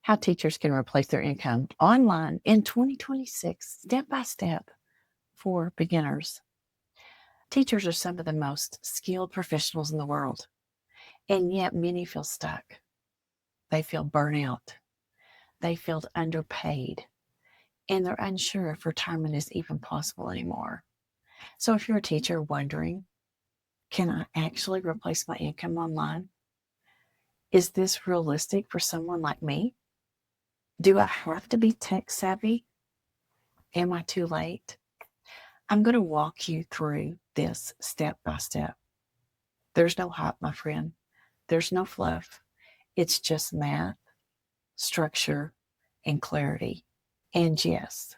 How teachers can replace their income online in 2026, step by step for beginners. Teachers are some of the most skilled professionals in the world, and yet many feel stuck. They feel burnout. They feel underpaid, and they're unsure if retirement is even possible anymore. So if you're a teacher wondering, can I actually replace my income online? Is this realistic for someone like me? Do I have to be tech savvy? Am I too late? I'm going to walk you through this step by step. There's no hype, my friend. There's no fluff. It's just math, structure, and clarity. And yes,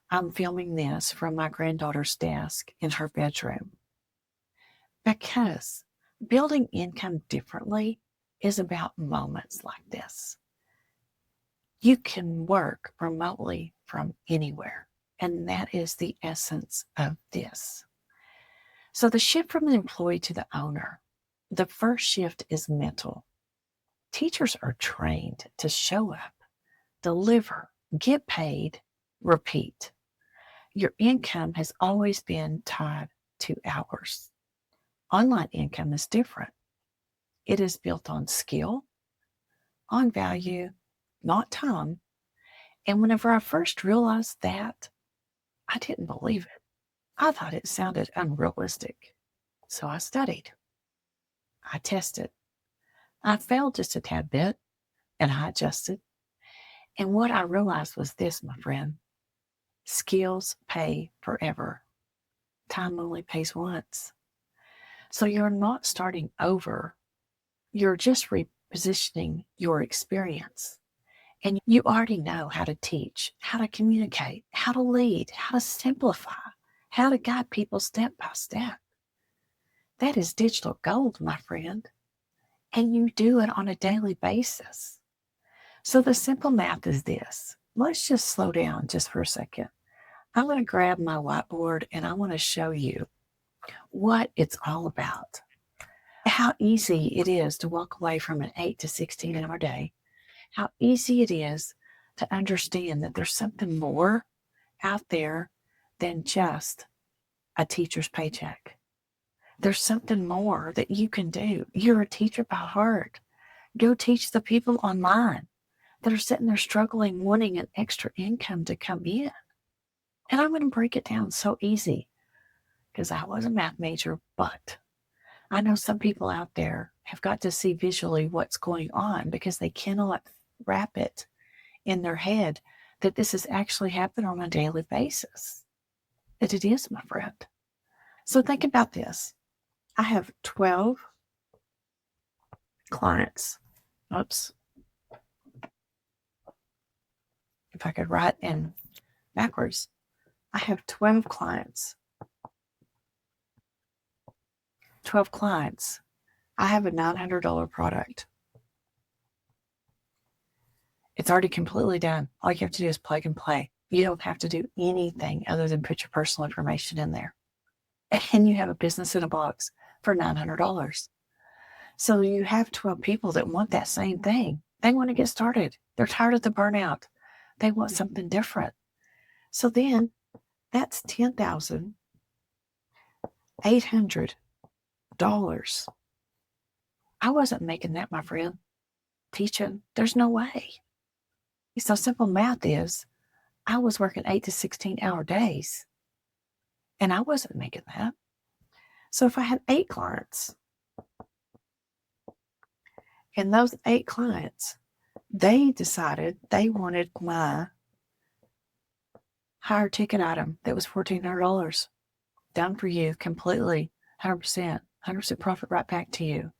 I'm filming this from my granddaughter's desk in her bedroom because building income differently is about moments like this. You can work remotely from anywhere, and that is the essence of this. So the shift from the employee to the owner, the first shift is mental. Teachers are trained to show up, deliver, get paid, repeat. Your income has always been tied to hours. Online income is different. It is built on skill, on value, not time. And whenever I first realized that, I didn't believe it. I thought it sounded unrealistic. So I studied. I tested. I failed just a tad bit, and I adjusted. And what I realized was this, my friend: skills pay forever. Time only pays once. So you're not starting over. You're just repositioning your experience. And you already know how to teach, how to communicate, how to lead, how to simplify, how to guide people step by step. That is digital gold, my friend. And you do it on a daily basis. So the simple math is this. Let's just slow down just for a second. I'm going to grab my whiteboard and I want to show you what it's all about. How easy it is to walk away from an 8 to 16-hour day. How easy it is to understand that there's something more out there than just a teacher's paycheck. There's something more that you can do. You're a teacher by heart. Go teach the people online that are sitting there struggling, wanting an extra income to come in. And I'm going to break it down so easy because I was a math major, but I know some people out there have got to see visually what's going on because they cannot wrap it in their head that this is actually happening on a daily basis. That it is, my friend. So think about this. I have 12 clients. Oops. If I could write in backwards, I have 12 clients. 12 clients. I have a $900 product. It's already completely done. All you have to do is plug and play. You don't have to do anything other than put your personal information in there. And you have a business in a box for $900. So you have 12 people that want that same thing. They want to get started. They're tired of the burnout. They want something different. So then that's $10,800. I wasn't making that, my friend. Teaching, there's no way. So simple math is I was working 8 to 16-hour days, and I wasn't making that. So if I had 8 clients, and those 8 clients, they decided they wanted my higher ticket item that was $1,400, done for you completely, 100%, 100% profit right back to you.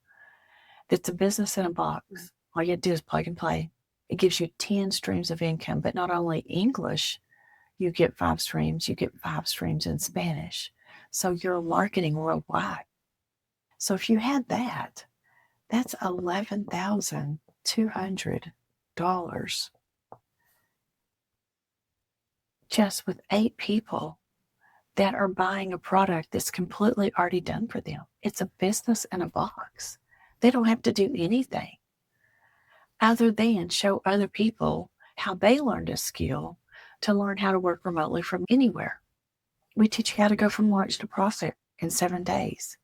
It's a business in a box. All you have to do is plug and play. It gives you 10 streams of income, but not only English, you get 5 streams, you get 5 streams in Spanish. So you're marketing worldwide. So if you had that, that's $11,200 just with 8 people that are buying a product that's completely already done for them. It's a business in a box. They don't have to do anything. other than show other people how they learned a skill to learn how to work remotely from anywhere. We teach you how to go from launch to profit in 7 days.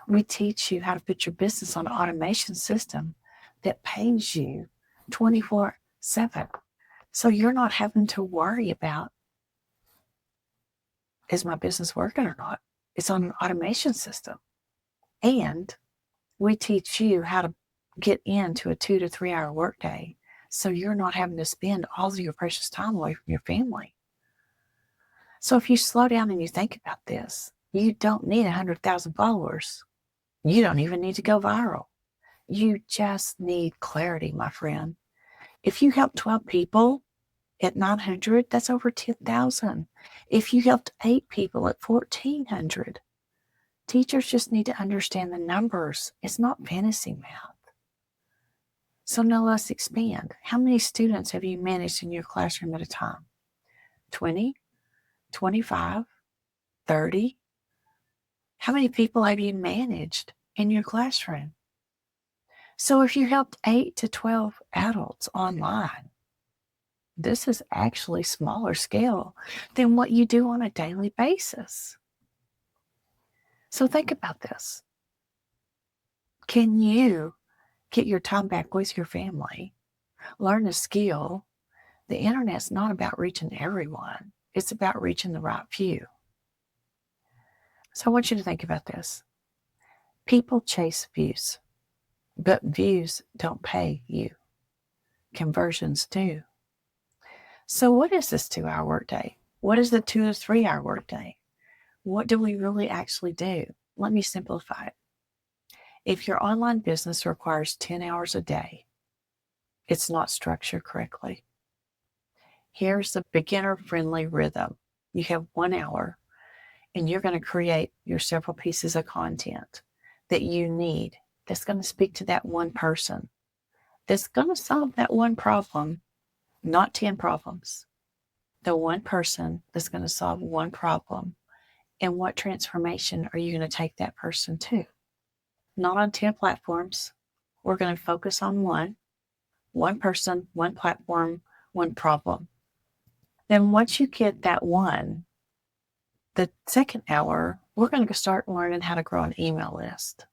We teach you how to put your business on an automation system that pays you 24/7. So you're not having to worry about, is my business working or not? It's on an automation system. And we teach you how to get into a 2 to 3 hour workday so you're not having to spend all of your precious time away from your family. So if you slow down and you think about this, you don't need 100,000 followers. You don't even need to go viral. You just need clarity, my friend. If you help 12 people at 900, that's over 10,000. If you helped 8 people at 1,400, teachers just need to understand the numbers. It's not fantasy math. So now let's expand. How many students have you managed in your classroom at a time? 20, 25, 30? How many people have you managed in your classroom? So if you helped 8 to 12 adults online, this is actually smaller scale than what you do on a daily basis. So think about this. Can you get your time back with your family? Learn a skill. The internet's not about reaching everyone. It's about reaching the right few. So I want you to think about this. People chase views, but views don't pay you. Conversions do. So what is this 2-hour workday? What is the 2 to 3 hour workday? What do we really actually do? Let me simplify it. If your online business requires 10 hours a day, it's not structured correctly. Here's the beginner-friendly rhythm. You have 1 hour, and you're going to create your several pieces of content that you need that's going to speak to that one person, that's going to solve that one problem, not 10 problems. The one person that's going to solve one problem. And what transformation are you going to take that person to? Not on 10 platforms. We're going to focus on one person, one platform, one problem. Then once you get that one, the second hour, we're going to start learning how to grow an email list,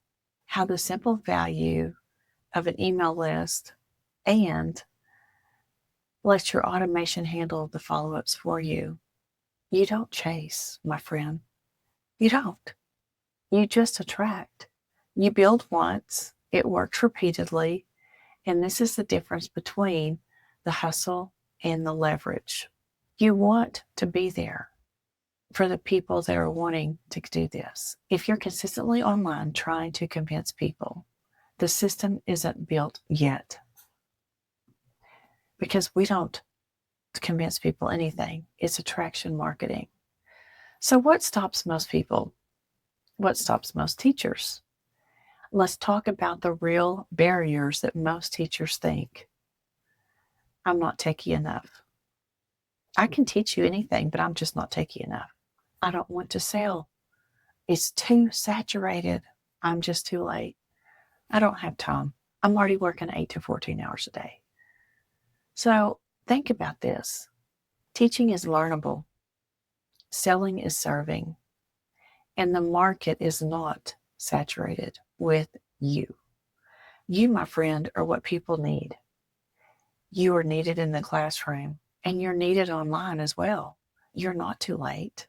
how the simple value of an email list, and let your automation handle the follow-ups for you. You don't chase, my friend. You don't. You just attract. You build once, it works repeatedly, and this is the difference between the hustle and the leverage. You want to be there for the people that are wanting to do this. If you're consistently online trying to convince people, the system isn't built yet. Because we don't convince people anything. It's attraction marketing. So what stops most people? What stops most teachers? Let's talk about the real barriers that most teachers think. I'm not techie enough. I can teach you anything, but I'm just not techie enough. I don't want to sell. It's too saturated. I'm just too late. I don't have time. I'm already working 8 to 14 hours a day. So think about this. Teaching is learnable. Selling is serving. And the market is not saturated with you. You, my friend, are what people need. You are needed in the classroom, and you're needed online as well. You're not too late.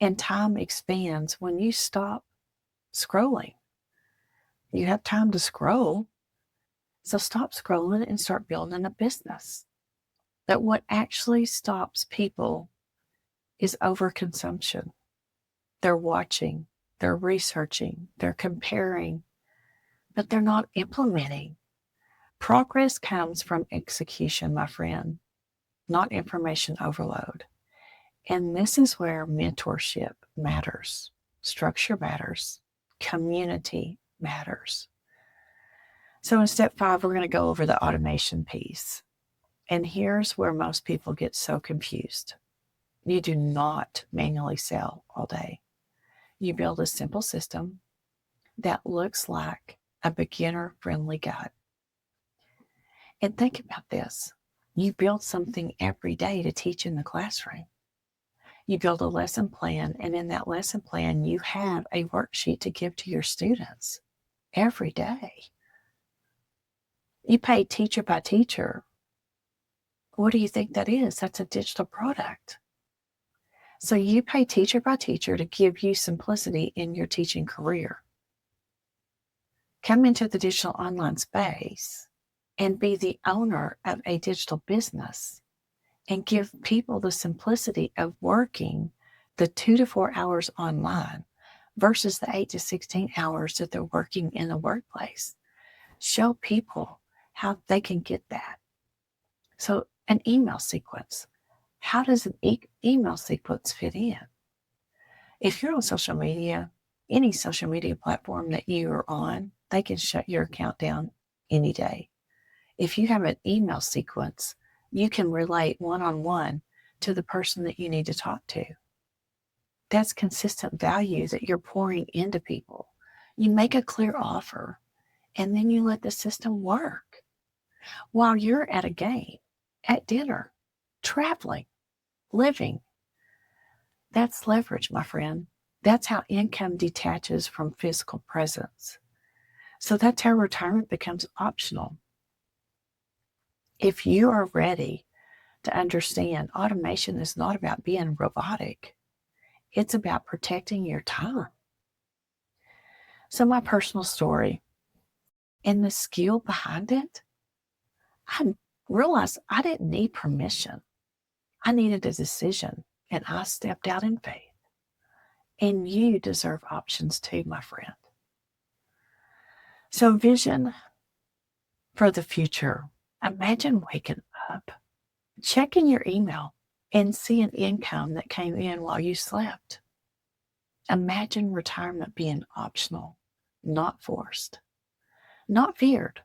And time expands when you stop scrolling. You have time to scroll, so stop scrolling and start building a business. That what actually stops people is overconsumption. They're watching, they're researching, they're comparing, but they're not implementing. Progress comes from execution, my friend, not information overload. And this is where mentorship matters, structure matters, community matters. So in step 5, we're going to go over the automation piece. And here's where most people get so confused. You do not manually sell all day. You build a simple system that looks like a beginner-friendly guide. And think about this. You build something every day to teach in the classroom. You build a lesson plan, and in that lesson plan, you have a worksheet to give to your students every day. You pay teacher by teacher. What do you think that is? That's a digital product. So you pay teacher by teacher to give you simplicity in your teaching career. Come into the digital online space and be the owner of a digital business and give people the simplicity of working the 2 to 4 hours online versus the 8 to 16 hours that they're working in the workplace. Show people how they can get that. So, an email sequence. How does an email sequence fit in? If you're on social media, any social media platform that you are on, they can shut your account down any day. If you have an email sequence, you can relate one-on-one to the person that you need to talk to. That's consistent value that you're pouring into people. You make a clear offer, and then you let the system work while you're at a game, at dinner, traveling, living. That's leverage, my friend. That's how income detaches from physical presence. So that's how retirement becomes optional. If you are ready to understand, automation is not about being robotic. It's about protecting your time. So my personal story and the skill behind it, I realized I didn't need permission. I needed a decision, and I stepped out in faith. And you deserve options too, my friend. So vision for the future. Imagine waking up, checking your email, and seeing income that came in while you slept. Imagine retirement being optional, not forced, not feared.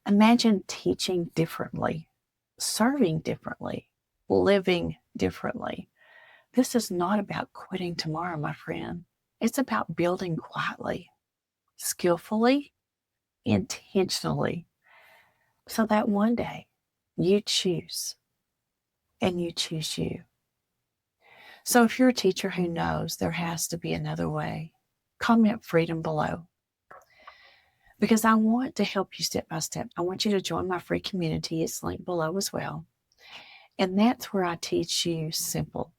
Imagine teaching differently, serving differently, living differently. This is not about quitting tomorrow, my friend. It's about building quietly, skillfully, intentionally, so that one day you choose and you choose you. So if you're a teacher who knows there has to be another way, comment freedom below, because I want to help you step by step. I want you to join my free community. It's linked below as well. And that's where I teach you simple,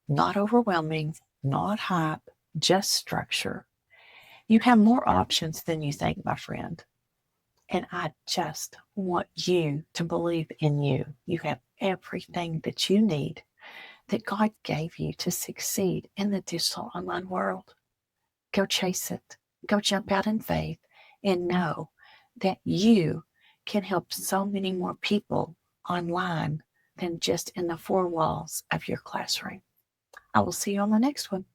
not overwhelming, not hype, just structure. You have more options than you think, my friend. And I just want you to believe in you. You have everything that you need, that God gave you to succeed in the digital online world. Go chase it. Go jump out in faith and know that you can help so many more people online than just in the four walls of your classroom. I will see you on the next one.